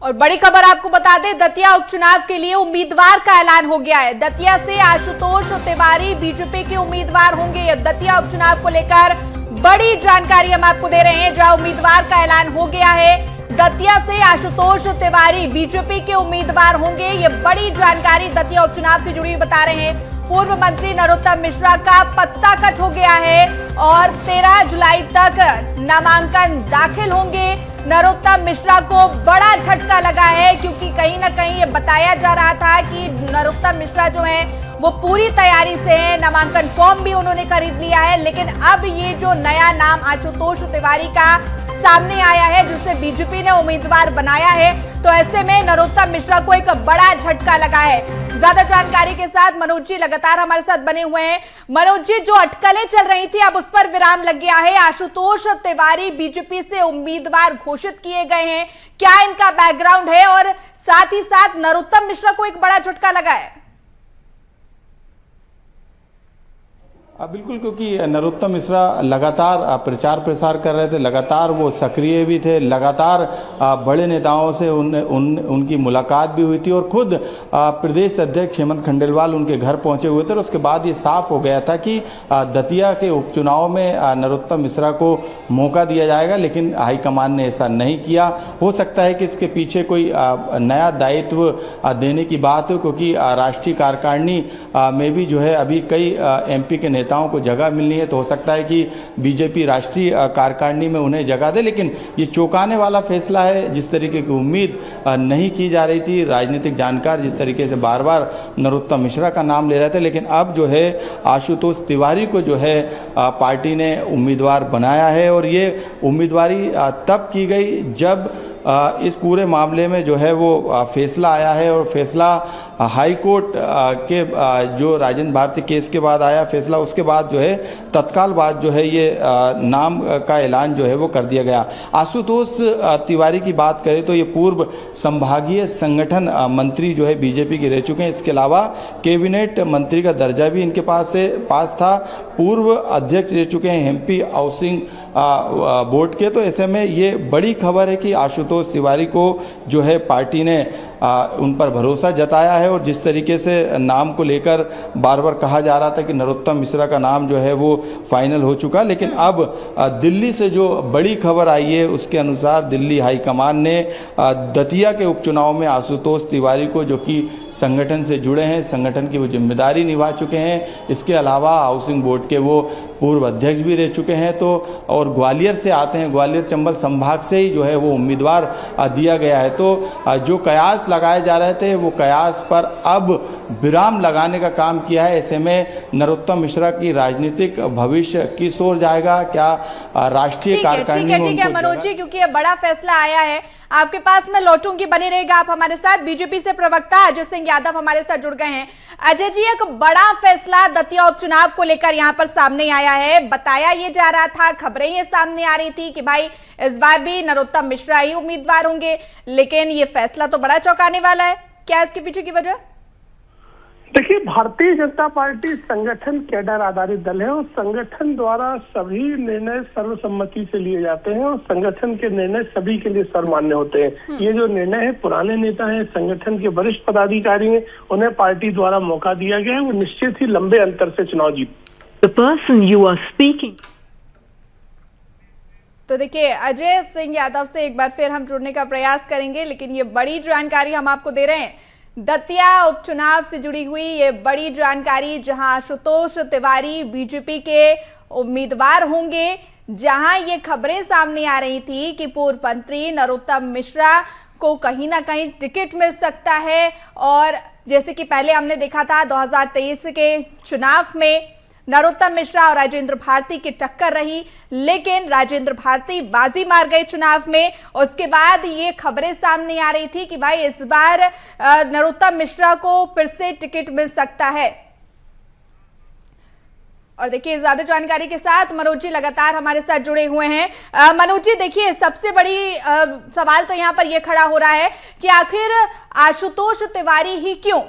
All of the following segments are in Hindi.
और बड़ी खबर आपको बता दें, दतिया उपचुनाव के लिए उम्मीदवार का ऐलान हो गया है। दतिया से आशुतोष तिवारी बीजेपी के उम्मीदवार होंगे। दतिया उपचुनाव को लेकर बड़ी जानकारी हम आपको दे रहे हैं, जहां उम्मीदवार का ऐलान हो गया है। दतिया से आशुतोष तिवारी बीजेपी के उम्मीदवार होंगे। ये बड़ी जानकारी दतिया उपचुनाव से जुड़ी हुई बता रहे हैं। पूर्व मंत्री नरोत्तम मिश्रा का पत्ता कट हो गया है और 13 जुलाई तक नामांकन दाखिल होंगे। नरोत्तम मिश्रा को बड़ा झटका लगा है, क्योंकि कहीं ना कहीं ये बताया जा रहा था कि नरोत्तम मिश्रा जो है वो पूरी तैयारी से है, नामांकन फॉर्म भी उन्होंने खरीद लिया है। लेकिन अब ये जो नया नाम आशुतोष तिवारी का सामने आया है, जिसे बीजेपी ने उम्मीदवार बनाया है, तो ऐसे में नरोत्तम मिश्रा को एक बड़ा झटका लगा है। ज्यादा जानकारी के साथ मनोज जी लगातार हमारे साथ बने हुए हैं। मनोज जी, जो अटकलें चल रही थी अब उस पर विराम लग गया है। आशुतोष तिवारी बीजेपी से उम्मीदवार घोषित किए गए हैं। क्या इनका बैकग्राउंड है और साथ ही साथ नरोत्तम मिश्रा को एक बड़ा झटका लगा है? बिल्कुल, क्योंकि नरोत्तम मिश्रा लगातार प्रचार प्रसार कर रहे थे, लगातार वो सक्रिय भी थे, लगातार बड़े नेताओं से उनकी मुलाकात भी हुई थी और खुद प्रदेश अध्यक्ष हेमंत खंडेलवाल उनके घर पहुंचे हुए थे। और उसके बाद ये साफ हो गया था कि दतिया के उपचुनाव में नरोत्तम मिश्रा को मौका दिया जाएगा, लेकिन हाईकमान ने ऐसा नहीं किया। हो सकता है कि इसके पीछे कोई नया दायित्व देने की बात हो, क्योंकि राष्ट्रीय कार्यकारिणी में भी जो है अभी कई MP के नेताओं को जगह मिलनी है, तो हो सकता है कि बीजेपी राष्ट्रीय कार्यकारिणी में उन्हें जगह दे। लेकिन ये चौंकाने वाला फैसला है, जिस तरीके की उम्मीद नहीं की जा रही थी। राजनीतिक जानकार जिस तरीके से बार बार नरोत्तम मिश्रा का नाम ले रहे थे, लेकिन अब जो है आशुतोष तिवारी को जो है पार्टी ने उम्मीदवार बनाया है। और ये उम्मीदवारी तब की गई जब इस पूरे मामले में जो है वो फैसला आया है, और फैसला हाई कोर्ट के जो राजेंद्र भारती केस के बाद आया फैसला, उसके बाद जो है तत्काल बाद जो है ये नाम का ऐलान जो है वो कर दिया गया। आशुतोष तिवारी की बात करें तो ये पूर्व संभागीय संगठन मंत्री जो है बीजेपी के रह चुके हैं। इसके अलावा कैबिनेट मंत्री का दर्जा भी इनके पास था। पूर्व अध्यक्ष रह चुके हैं MP हाउसिंग बोर्ड के। तो ऐसे में ये बड़ी खबर है कि आशुतोष तिवारी को जो है पार्टी ने उन पर भरोसा जताया है। और जिस तरीके से नाम को लेकर बार बार कहा जा रहा था कि नरोत्तम मिश्रा का नाम जो है वो फाइनल हो चुका, लेकिन अब दिल्ली से जो बड़ी खबर आई है उसके अनुसार दिल्ली हाईकमान ने दतिया के उपचुनाव में आशुतोष तिवारी को, जो कि संगठन से जुड़े हैं, संगठन की वो जिम्मेदारी निभा चुके हैं, इसके अलावा हाउसिंग बोर्ड के वो पूर्व अध्यक्ष भी रह चुके हैं, तो और ग्वालियर से आते हैं, ग्वालियर चंबल संभाग से ही जो है वो उम्मीदवार दिया गया है। तो जो कयास लगाए जा रहे थे वो कयास पर अब विराम लगाने का काम किया है। ऐसे में नरोत्तम मिश्रा की राजनीतिक भविष्य किस ओर जाएगा, क्या राष्ट्रीय कार्यकारिणी में? ठीक है मनोज जी, क्योंकि ये बड़ा फैसला आया है, आपके पास मैं लौटूंगी, बने रहेगा आप हमारे साथ। बीजेपी से प्रवक्ता अजय सिंह यादव हमारे साथ जुड़ गए हैं। अजय जी, एक बड़ा फैसला दतिया उपचुनाव को लेकर यहाँ पर सामने आया है। बताया ये जा रहा था, खबरें ये सामने आ रही थी कि भाई इस बार भी नरोत्तम मिश्रा ही उम्मीदवार होंगे, लेकिन ये फैसला तो बड़ा चौंकाने वाला है। क्या इसके पीछे की वजह? देखिए, भारतीय जनता पार्टी संगठन कैडर आधारित दल है और संगठन द्वारा सभी निर्णय सर्वसम्मति से लिए जाते हैं और संगठन के निर्णय सभी के लिए सर्वमान्य होते हैं। ये जो निर्णय है, पुराने नेता हैं, संगठन के वरिष्ठ पदाधिकारी हैं, उन्हें पार्टी द्वारा मौका दिया गया है, वो निश्चित ही लंबे अंतर से चुनाव जीत। The person you are speaking. तो देखिए, अजय सिंह यादव से एक बार फिर हम जुड़ने का प्रयास करेंगे, लेकिन ये बड़ी जानकारी हम आपको दे रहे हैं दतिया उपचुनाव से जुड़ी हुई ये बड़ी जानकारी, जहां आशुतोष तिवारी बीजेपी के उम्मीदवार होंगे, जहां ये खबरें सामने आ रही थी कि पूर्व मंत्री नरोत्तम मिश्रा को कहीं ना कहीं टिकट मिल सकता है। और जैसे कि पहले हमने देखा था 2023 के चुनाव में नरोत्तम मिश्रा और राजेंद्र भारती की टक्कर रही, लेकिन राजेंद्र भारती बाजी मार गए चुनाव में। उसके बाद ये खबरें सामने आ रही थी कि भाई इस बार नरोत्तम मिश्रा को फिर से टिकट मिल सकता है। और देखिए, ज्यादा जानकारी के साथ मनोज जी लगातार हमारे साथ जुड़े हुए हैं। मनोज जी, देखिए, सबसे बड़ी सवाल तो यहाँ पर यह खड़ा हो रहा है कि आखिर आशुतोष तिवारी ही क्यों?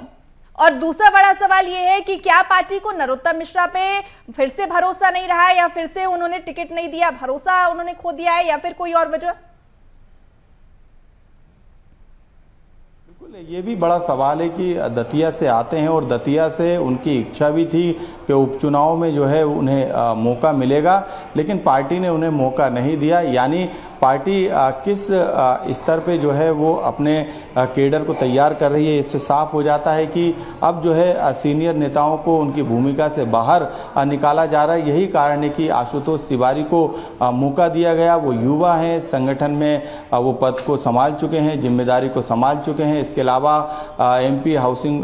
और दूसरा बड़ा सवाल यह है कि क्या पार्टी को नरोत्तम मिश्रा पे फिर से भरोसा नहीं रहा है, या फिर से उन्होंने टिकट नहीं दिया, भरोसा उन्होंने खो दिया है, या फिर कोई और वजह? ये भी बड़ा सवाल है कि दतिया से आते हैं और दतिया से उनकी इच्छा भी थी कि उपचुनाव में जो है उन्हें मौका मिलेगा, लेकिन पार्टी ने उन्हें मौका नहीं दिया। यानी पार्टी किस स्तर पे जो है वो अपने केडर को तैयार कर रही है, इससे साफ हो जाता है कि अब जो है सीनियर नेताओं को उनकी भूमिका से बाहर निकाला जा रहा है। यही कारण है कि आशुतोष तिवारी को मौका दिया गया। वो युवा हैं, संगठन में वो पद को संभाल चुके हैं, जिम्मेदारी को संभाल चुके हैं। इसके अलावा एमपी हाउसिंग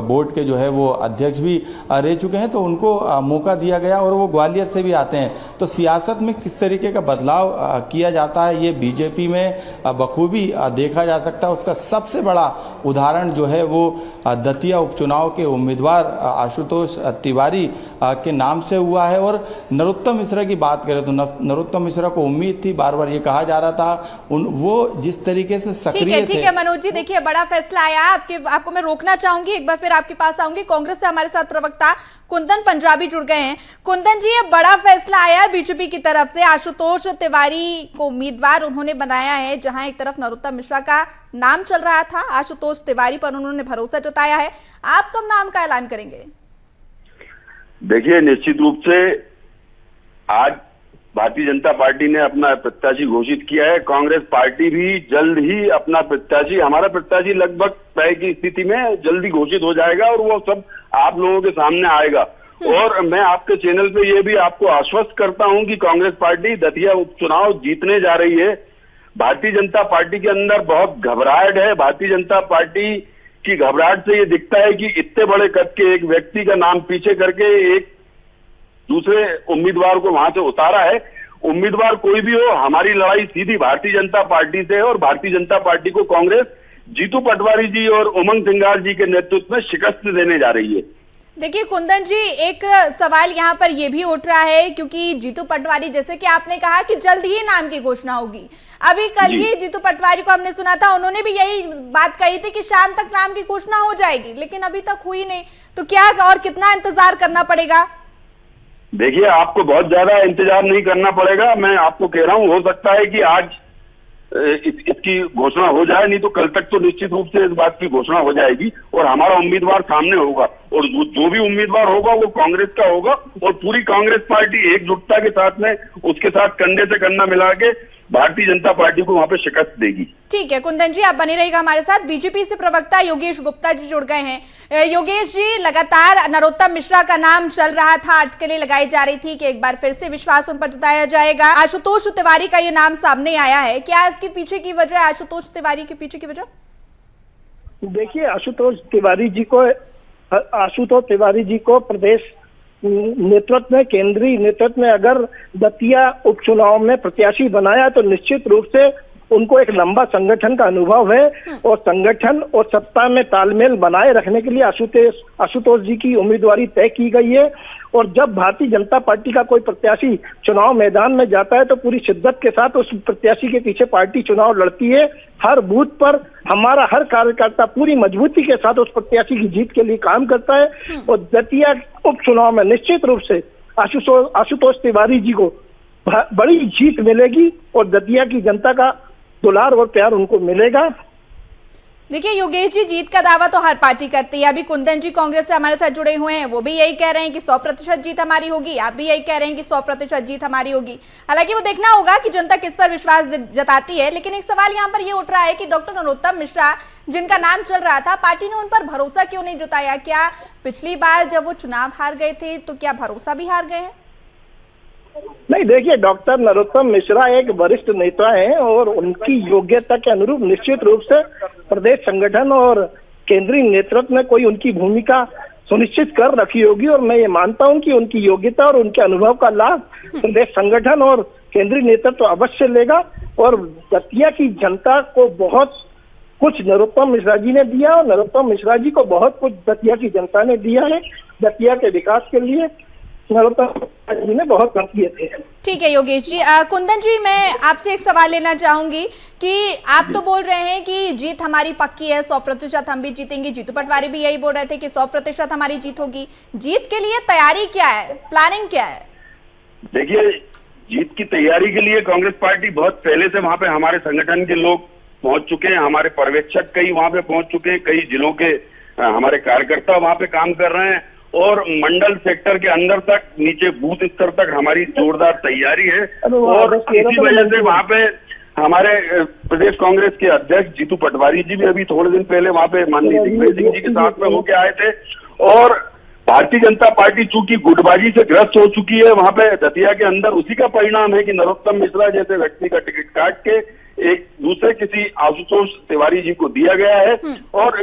बोर्ड के जो है वो अध्यक्ष भी रह चुके हैं, तो उनको मौका दिया गया और वो ग्वालियर से भी आते हैं। तो सियासत में किस तरीके का बदलाव किया जाता है, ये बीजेपी में बखूबी देखा जा सकता है। उसका सबसे बड़ा उदाहरण जो है वो दतिया उपचुनाव के उम्मीदवार आशुतोष तिवारी के नाम से हुआ है। और नरोत्तम मिश्रा की बात करें तो नरोत्तम मिश्रा को उम्मीद थी, बार बार ये कहा जा रहा था, वो जिस तरीके से सक्रिय थे। ठीक है मनोज जी, देखिए बड़ा फैसला आया। आपको मैं रोकना चाहूंगी, एक बार फिर आपके पास आऊंगी। कांग्रेस से हमारे साथ प्रवक्ता कुंदन पंजाबी जुड़ गए हैं। कुंदन जी, ये बड़ा फैसला आया बीजेपी की तरफ से, आशुतोष तिवारी को उम्मीदवार उन्होंने बनाया है। जहां एक तरफ नरोत्तम मिश्रा का नाम चल रहा था, आशुतोष तिवारी पर उन्होंने भरोसा जताया है। आप कब नाम का ऐलान करेंगे? देखिए, निश्चित रूप से आज भारतीय जनता पार्टी ने अपना प्रत्याशी घोषित किया है। कांग्रेस पार्टी भी जल्द ही अपना प्रत्याशी, हमारा प्रत्याशी लगभग तय की स्थिति में जल्दी घोषित हो जाएगा और वो सब आप लोगों के सामने आएगा। और मैं आपके चैनल पे ये भी आपको आश्वस्त करता हूं कि कांग्रेस पार्टी दतिया उपचुनाव जीतने जा रही है। भारतीय जनता पार्टी के अंदर बहुत घबराहट है। भारतीय जनता पार्टी की घबराहट से ये दिखता है कि इतने बड़े कद के एक व्यक्ति का नाम पीछे करके एक दूसरे उम्मीदवार को वहां से उतारा है। उम्मीदवार कोई भी हो, हमारी लड़ाई सीधी भारतीय जनता पार्टी से है और भारतीय जनता पार्टी को कांग्रेस जीतू पटवारी जी और उमंग सिंघार जी के नेतृत्व में शिकस्त देने जा रही है। देखिए कुंदन जी, एक सवाल यहाँ पर यह भी उठ रहा है, क्योंकि जीतू पटवारी, जैसे कि आपने कहा कि जल्द ही नाम की घोषणा होगी। अभी कल ही जीतू पटवारी को हमने सुना था, उन्होंने भी यही बात कही थी कि शाम तक नाम की घोषणा हो जाएगी, लेकिन अभी तक हुई नहीं। तो क्या और कितना इंतजार करना पड़ेगा? देखिए, आपको बहुत ज्यादा इंतजार नहीं करना पड़ेगा। मैं आपको कह रहा हूं, हो सकता है कि आज इसकी घोषणा हो जाए, नहीं तो कल तक तो निश्चित रूप से इस बात की घोषणा हो जाएगी और हमारा उम्मीदवार सामने होगा। और जो भी उम्मीदवार होगा वो कांग्रेस का होगा और पूरी कांग्रेस पार्टी एकजुटता के साथ में उसके साथ कंधे से कंधा मिला के भारतीय जनता पार्टी को वहां पे शिकस्त देगी। ठीक है कुंदन जी, आप बने रहिएगा हमारे साथ। बीजेपी से प्रवक्ता योगेश गुप्ता जी जुड़ गए हैं। योगेश जी, लगातार नरोत्तम मिश्रा का नाम चल रहा था, अटकलें लगाई जा रही थी कि एक बार फिर से विश्वास उन पर जताया जाएगा। आशुतोष तिवारी का ये नाम सामने आया है, क्या इसके पीछे की वजह, आशुतोष तिवारी के पीछे की वजह? देखिए, आशुतोष तिवारी जी को प्रदेश नेतृत्व में, केंद्रीय नेतृत्व में अगर दतिया उपचुनाव में प्रत्याशी बनाया तो निश्चित रूप से उनको एक लंबा संगठन का अनुभव है और संगठन और सत्ता में तालमेल बनाए रखने के लिए आशुतोष जी की उम्मीदवारी तय की गई है। और जब भारतीय जनता पार्टी का कोई प्रत्याशी चुनाव मैदान में जाता है तो पूरी शिद्दत के साथ उस प्रत्याशी के पीछे पार्टी चुनाव लड़ती है। हर बूथ पर हमारा हर कार्यकर्ता पूरी मजबूती के साथ उस प्रत्याशी की जीत के लिए काम करता है और दतिया उपचुनाव में निश्चित रूप से आशुतोष तिवारी जी को बड़ी जीत मिलेगी और दतिया की जनता का दुलार और प्यार उनको मिलेगा। देखिए योगेश जी, जीत का दावा तो हर पार्टी करती है। अभी कुंदन जी कांग्रेस से हमारे साथ जुड़े हुए हैं, वो भी यही कह रहे हैं कि 100% जीत हमारी होगी। आप भी यही कह रहे हैं कि 100% जीत हमारी होगी। हालांकि वो देखना होगा कि जनता किस पर विश्वास जताती है। लेकिन एक सवाल यहाँ पर ये उठ रहा है कि डॉक्टर नरोत्तम मिश्रा, जिनका नाम चल रहा था, पार्टी ने उन पर भरोसा क्यों नहीं जताया? क्या पिछली बार जब वो चुनाव हार गए थे तो क्या भरोसा भी हार गए हैं? नहीं, देखिए, डॉक्टर नरोत्तम मिश्रा एक वरिष्ठ नेता हैं और उनकी योग्यता के अनुरूप निश्चित रूप से प्रदेश संगठन और केंद्रीय नेतृत्व में कोई उनकी भूमिका सुनिश्चित कर रखी होगी। और मैं ये मानता हूं कि उनकी योग्यता और उनके अनुभव का लाभ प्रदेश संगठन और केंद्रीय नेतृत्व अवश्य लेगा। और दतिया की जनता को बहुत कुछ नरोत्तम मिश्रा जी ने दिया और नरोत्तम मिश्रा जी को बहुत कुछ दतिया की जनता ने दिया है। दतिया के विकास के लिए नरोत्तम जी ने बहुत काम किए थे। ठीक है योगेश जी। कुंदन जी, मैं आपसे एक सवाल लेना चाहूंगी कि आप तो बोल रहे हैं कि जीत हमारी पक्की है, 100% हम भी जीतेंगे। जीतू पटवारी भी यही बोल रहे थे कि 100% हमारी जीत होगी। जीत के लिए तैयारी क्या है, प्लानिंग क्या है? देखिए, जीत की तैयारी के लिए कांग्रेस पार्टी बहुत पहले से वहां पे हमारे संगठन के लोग पहुंच चुके हैं, हमारे पर्यवेक्षक कई वहां पे पहुंच चुके हैं, कई जिलों के हमारे कार्यकर्ता वहां पे काम कर रहे हैं और मंडल सेक्टर के अंदर तक, नीचे बूथ स्तर तक हमारी जोरदार तैयारी है। और इसी वजह से वहां पे हमारे प्रदेश कांग्रेस के अध्यक्ष जीतू पटवारी जी भी अभी थोड़े दिन पहले वहां पे माननीय दिग्विजय सिंह जी के साथ में होके आए थे। और भारतीय जनता पार्टी चूंकि गुटबाजी से ग्रस्त हो चुकी है वहां पे दतिया के अंदर, उसी का परिणाम है कि नरोत्तम मिश्रा जैसे व्यक्ति का टिकट काट के एक दूसरे किसी आशुतोष तिवारी जी को दिया गया है। और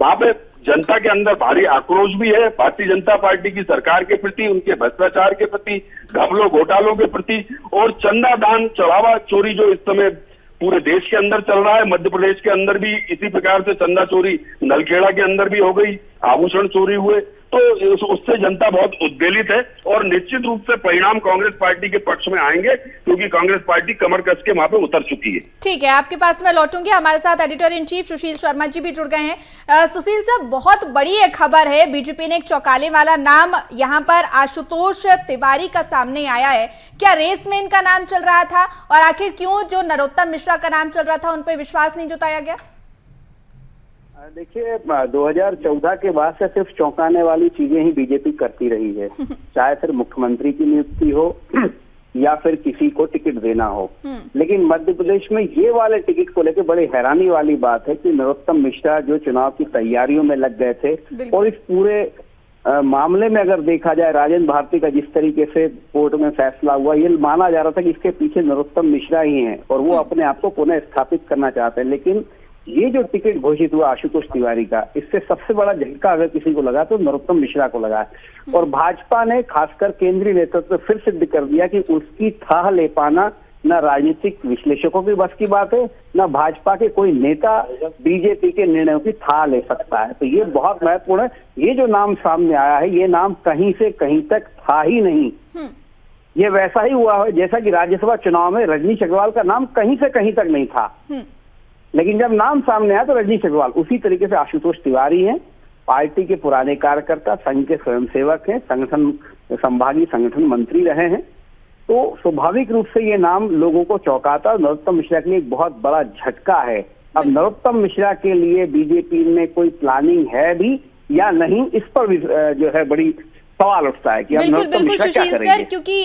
वहां पे जनता के अंदर भारी आक्रोश भी है भारतीय जनता पार्टी की सरकार के प्रति, उनके भ्रष्टाचार के प्रति, घपलों घोटालों के प्रति, और चंदा दान चढ़ावा चोरी जो इस समय पूरे देश के अंदर चल रहा है। मध्य प्रदेश के अंदर भी इसी प्रकार से चंदा चोरी नलखेड़ा के अंदर भी हो गई, आभूषण चोरी हुए, तो उससे जनता बहुत उद्वेलित है और निश्चित रूप से परिणाम कांग्रेस पार्टी के पक्ष में आएंगे, क्योंकि कांग्रेस पार्टी कमर कस के वहां पे उतर चुकी है। ठीक है, आपके पास मैं लौटूंगी। हमारे साथ editor in chief Sushil Sharma ji भी जुड़ गए हैं। सुशील साहब, बहुत बड़ी एक खबर है, बीजेपी ने एक चौंकाने वाला नाम यहाँ पर आशुतोष तिवारी का सामने आया है। क्या रेस में इनका नाम चल रहा था, और आखिर क्यों जो नरोत्तम मिश्रा का नाम चल रहा था उन पर विश्वास नहीं जताया गया? देखिए, 2014 के बाद से सिर्फ चौंकाने वाली चीजें ही बीजेपी करती रही है, चाहे फिर मुख्यमंत्री की नियुक्ति हो या फिर किसी को टिकट देना हो। लेकिन मध्य प्रदेश में ये वाले टिकट को लेकर बड़ी हैरानी वाली बात है कि नरोत्तम मिश्रा जो चुनाव की तैयारियों में लग गए थे, और इस पूरे मामले में अगर देखा जाए राजेंद्र भारती का जिस तरीके से कोर्ट में फैसला हुआ, ये माना जा रहा था कि इसके पीछे नरोत्तम मिश्रा ही हैं और वो अपने आप को पुनः स्थापित करना चाहते हैं। लेकिन ये जो टिकट घोषित हुआ आशुतोष तिवारी का, इससे सबसे बड़ा झटका अगर किसी को लगा तो नरोत्तम मिश्रा को लगा। और भाजपा ने खासकर केंद्रीय नेतृत्व फिर सिद्ध कर दिया कि उसकी थाह ले पाना न राजनीतिक विश्लेषकों की बस की बात है, न भाजपा के कोई नेता बीजेपी के निर्णयों की थाह ले सकता है। तो ये बहुत महत्वपूर्ण है। ये जो नाम सामने आया है, ये नाम कहीं से कहीं तक था ही नहीं। ये वैसा ही हुआ है जैसा कि राज्यसभा चुनाव में रजनीश अग्रवाल का नाम कहीं से कहीं तक नहीं था, लेकिन जब नाम सामने आया तो रजनीश अग्रवाल। उसी तरीके से आशुतोष तिवारी हैं, पार्टी के पुराने कार्यकर्ता, संघ के स्वयंसेवक हैं, संगठन संभागीय संगठन मंत्री रहे हैं, तो स्वाभाविक रूप से ये नाम लोगों को चौंकाता। नरोत्तम मिश्रा के लिए एक बहुत बड़ा झटका है। अब नरोत्तम मिश्रा के लिए बीजेपी में कोई प्लानिंग है भी या नहीं, इस पर भी जो है बड़ी सवाल उठता है कि बिल्कुल सुशील सर, क्योंकि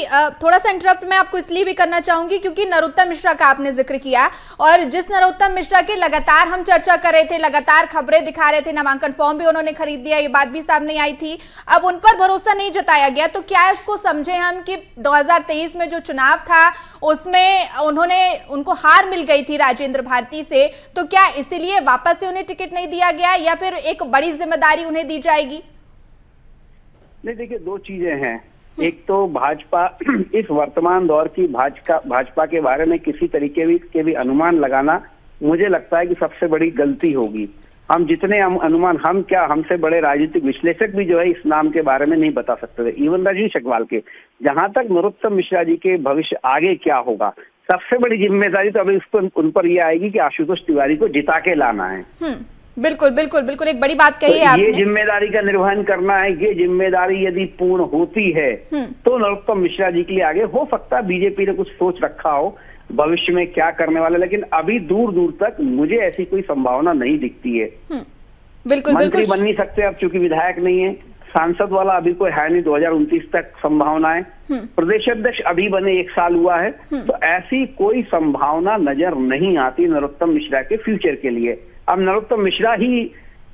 थोड़ा सा इंटरप्ट मैं आपको इसलिए भी करना चाहूंगी क्योंकि नरोत्तम मिश्रा का आपने जिक्र किया, और जिस नरोत्तम मिश्रा की लगातार हम चर्चा कर रहे थे, लगातार खबरें दिखा रहे थे, नामांकन फॉर्म भी उन्होंने खरीद दिया, ये बात भी सामने आई थी, अब उन पर भरोसा नहीं जताया गया, तो क्या इसको समझे हम कि 2023 में जो चुनाव था उसमें उनको हार मिल गई थी राजेंद्र भारती से, तो क्या इसीलिए वापस से उन्हें टिकट नहीं दिया गया या फिर एक बड़ी जिम्मेदारी उन्हें दी जाएगी? नहीं, देखिए, दो चीजें हैं। एक तो भाजपा इस वर्तमान दौर की भाजपा के बारे में किसी तरीके के भी अनुमान लगाना मुझे लगता है कि सबसे बड़ी गलती होगी। हम जितने अनुमान, हमसे बड़े राजनीतिक विश्लेषक भी जो है इस नाम के बारे में नहीं बता सकते थे, इवन रजनीश अग्रवाल के। जहां तक नरोत्तम मिश्रा जी के भविष्य आगे क्या होगा, सबसे बड़ी जिम्मेदारी तो अभी उन पर यह आएगी कि आशुतोष तिवारी को जिता के लाना है। बिल्कुल बिल्कुल बिल्कुल, एक बड़ी बात कही है आपने। ये जिम्मेदारी का निर्वहन करना है। ये जिम्मेदारी यदि पूर्ण होती है तो नरोत्तम मिश्रा जी के लिए आगे हो सकता है बीजेपी ने कुछ सोच रखा हो भविष्य में क्या करने वाले, लेकिन अभी दूर दूर तक मुझे ऐसी कोई संभावना नहीं दिखती है। बिल्कुल मंत्री बन नहीं सकते अब, चूंकि विधायक नहीं है, सांसद वाला अभी कोई है नहीं, 2029 तक संभावना है, प्रदेश अध्यक्ष अभी बने 1 साल हुआ है, तो ऐसी कोई संभावना नजर नहीं आती नरोत्तम मिश्रा के फ्यूचर के लिए। अब नरोत्तम मिश्रा ही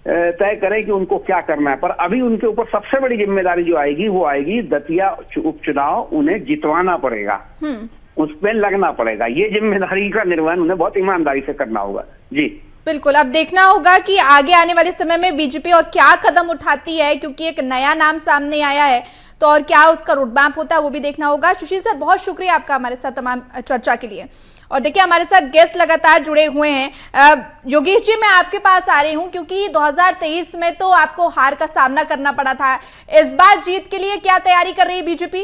तय करें कि उनको क्या करना है, पर अभी उनके ऊपर सबसे बड़ी जिम्मेदारी जो आएगी वो आएगी दतिया उपचुनाव उन्हें जितवाना पड़ेगा, उस पर लगना पड़ेगा। ये जिम्मेदारी का निर्वहन उन्हें बहुत ईमानदारी से करना होगा। जी बिल्कुल, अब देखना होगा कि आगे आने वाले समय में बीजेपी और क्या कदम उठाती है, क्योंकि एक नया नाम सामने आया है, तो और क्या उसका रोडमैप होता है वो भी देखना होगा। सुशील सर, बहुत शुक्रिया आपका हमारे साथ तमाम चर्चा के लिए। और देखिए, हमारे साथ गेस्ट लगातार जुड़े हुए हैं। योगेश जी, मैं आपके पास आ रही हूं क्योंकि 2023 में तो आपको हार का सामना करना पड़ा था, इस बार जीत के लिए क्या तैयारी कर रही है बीजेपी?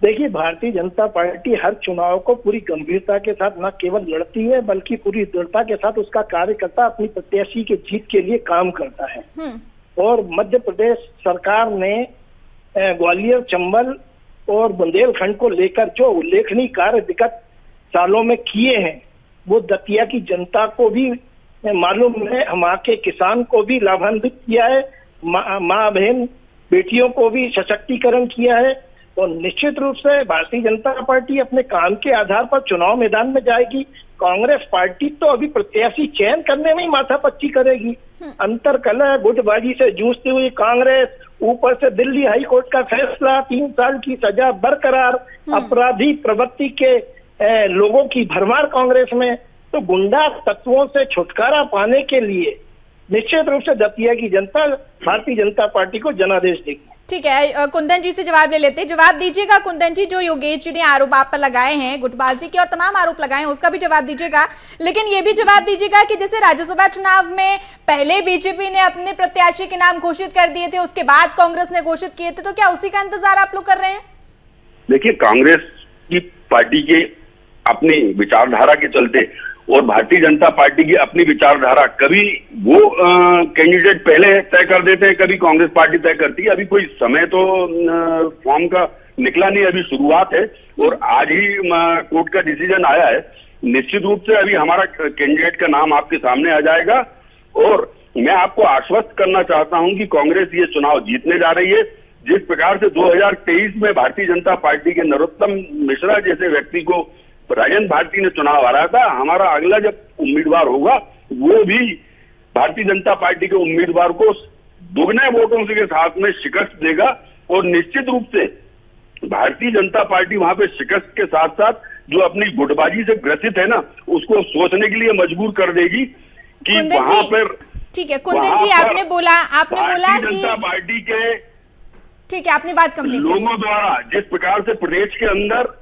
देखिए, भारतीय जनता पार्टी हर चुनाव को पूरी गंभीरता के साथ न केवल लड़ती है बल्कि पूरी दृढ़ता के साथ उसका कार्यकर्ता अपनी प्रत्याशी के जीत के लिए काम करता है। और मध्य प्रदेश सरकार ने ग्वालियर, चंबल और बुंदेलखंड को लेकर जो उल्लेखनीय कार्य विगत सालों में किए हैं वो दतिया की जनता को भी मालूम है, वहाँ के किसान को भी लाभान्वित किया है, माँ बहन बेटियों को भी सशक्तिकरण किया है। और निश्चित रूप से भारतीय जनता पार्टी अपने काम के आधार पर चुनाव मैदान में जाएगी। कांग्रेस पार्टी तो अभी प्रत्याशी चयन करने में ही माथापच्ची करेगी। अंतरकलह गुटबाजी से जूझती हुई कांग्रेस, ऊपर से दिल्ली हाई कोर्ट का फैसला, 3 साल की सजा बरकरार, अपराधी प्रवृत्ति के लोगों की भरमार कांग्रेस में। तो गुंडा तत्वों से छुटकारा पाने के लिए निश्चित रूप से दतिया की जनता भारतीय जनता पार्टी को जनादेश देगी। ठीक है, कुंदन जी से जवाब ले लेते हैं। जवाब दीजिएगा कुंदन जी, जो योगेश जी ने आरोप आप पर लगाए हैं, गुटबाजी के और तमाम आरोप लगाए हैं, उसका भी जवाब दीजिएगा। लेकिन ये भी जवाब दीजिएगा कि जैसे राज्यसभा चुनाव में पहले बीजेपी ने अपने प्रत्याशी के नाम घोषित कर दिए थे, उसके बाद कांग्रेस ने घोषित किए थे, तो क्या उसी का इंतजार आप लोग कर रहे हैं? देखिए, कांग्रेस की पार्टी के अपनी विचारधारा के चलते और भारतीय जनता पार्टी की अपनी विचारधारा, कभी वो कैंडिडेट पहले तय कर देते हैं, कभी कांग्रेस पार्टी तय करती है। अभी कोई समय तो फॉर्म का निकला नहीं, अभी शुरुआत है और आज ही कोर्ट का डिसीजन आया है। निश्चित रूप से अभी हमारा कैंडिडेट का नाम आपके सामने आ जाएगा और मैं आपको आश्वस्त करना चाहता हूं कि कांग्रेस ये चुनाव जीतने जा रही है। जिस प्रकार से 2023 में भारतीय जनता पार्टी के नरोत्तम मिश्रा जैसे व्यक्ति को राजेंद्र भारती ने चुनाव हराया था, हमारा अगला जब उम्मीदवार होगा वो भी भारतीय जनता पार्टी के उम्मीदवार को दोगुने वोटों के साथ में शिकस्त देगा और निश्चित रूप से भारतीय जनता पार्टी वहां पे शिकस्त के साथ साथ जो अपनी गुटबाजी से ग्रसित है ना, उसको सोचने के लिए मजबूर कर देगी कि वहां पर। ठीक है कुंदन जी, आपने बोला कि जनता पार्टी के, ठीक है, आपने बात कंप्लीट की। लोगों द्वारा जिस प्रकार से प्रदेश के अंदर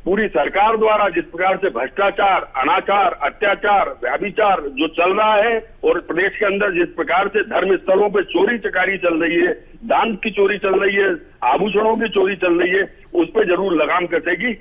पूरी सरकार द्वारा जिस प्रकार से भ्रष्टाचार, अनाचार, अत्याचार, व्यभिचार जो चल रहा है और प्रदेश के अंदर जिस प्रकार से धर्म स्थलों पे चोरी चकारी चल रही है, दान की चोरी चल रही है, आभूषणों की चोरी चल रही है, उस पर जरूर लगाम कसेगी।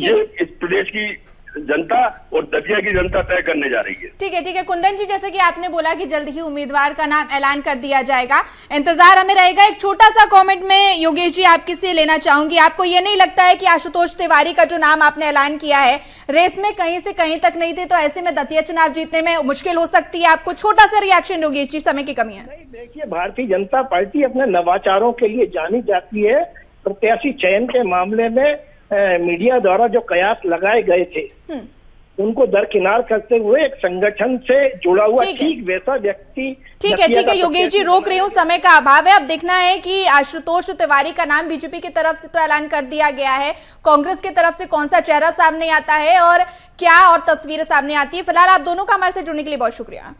ये इस प्रदेश की जनता और दतिया की जनता तय करने जा रही है। ठीक है कुंदन जी, जैसे कि आपने बोला कि जल्द ही उम्मीदवार का नाम ऐलान कर दिया जाएगा, इंतजार हमें रहेगा। एक छोटा सा कमेंट में योगेश जी आपकी से लेना चाहूंगी, आपको ये नहीं लगता है कि आशुतोष तिवारी का जो नाम आपने ऐलान किया है रेस में कहीं से कहीं तक नहीं थे, तो ऐसे में दतिया चुनाव जीतने में मुश्किल हो सकती है? आपको छोटा सा रिएक्शन योगेश जी, समय की कमी है। देखिए, भारतीय जनता पार्टी अपने नवाचारों के लिए जानी जाती है। प्रत्याशी चयन के मामले में मीडिया द्वारा जो कयास लगाए गए थे उनको दरकिनार करते हुए एक संगठन से जुड़ा हुआ ठीक वैसा व्यक्ति। ठीक है योगेश जी, रोक रही हूँ, समय का अभाव है। अब देखना है कि आशुतोष तिवारी का नाम बीजेपी की तरफ से तो ऐलान कर दिया गया है, कांग्रेस की तरफ से कौन सा चेहरा सामने आता है और क्या और तस्वीरें सामने आती है। फिलहाल आप दोनों का हमारे से जुड़ने के लिए बहुत शुक्रिया।